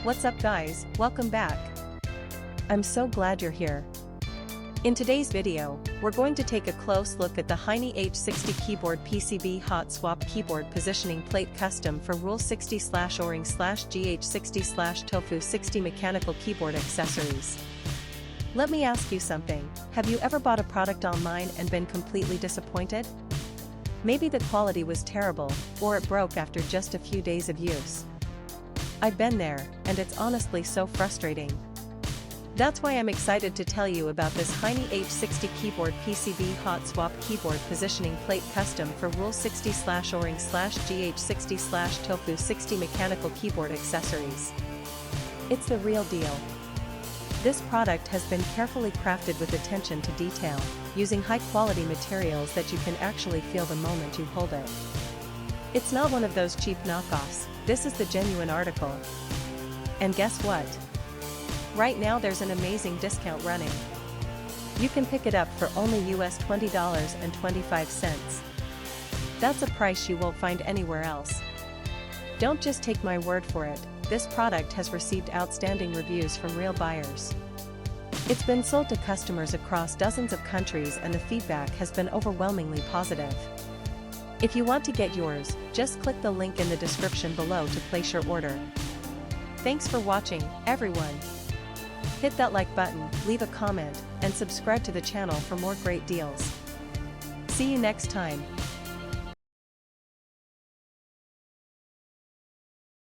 What's up guys, welcome back. I'm so glad you're here. In today's video, we're going to take a close look at the Hiney H60 keyboard PCB hot swap keyboard positioning plate custom for Rule 60/ORING/GH60/TOFU60 Mechanical Keyboard Accessories. Let me ask you something, have you ever bought a product online and been completely disappointed? Maybe the quality was terrible, or it broke after just a few days of use. I've been there, and it's honestly so frustrating. That's why I'm excited to tell you about this Hiney H60 keyboard PCB hot swap keyboard positioning plate custom for Rule 60/ORING/GH60/TOFU60 Mechanical Keyboard Accessories. It's the real deal. This product has been carefully crafted with attention to detail, using high-quality materials that you can actually feel the moment you hold it. It's not one of those cheap knockoffs, this is the genuine article. And guess what? Right now there's an amazing discount running. You can pick it up for only US $20.25. That's a price you won't find anywhere else. Don't just take my word for it, this product has received outstanding reviews from real buyers. It's been sold to customers across dozens of countries and the feedback has been overwhelmingly positive. If you want to get yours, just click the link in the description below to place your order. Thanks for watching, everyone. Hit that like button, leave a comment, and subscribe to the channel for more great deals. See you next time.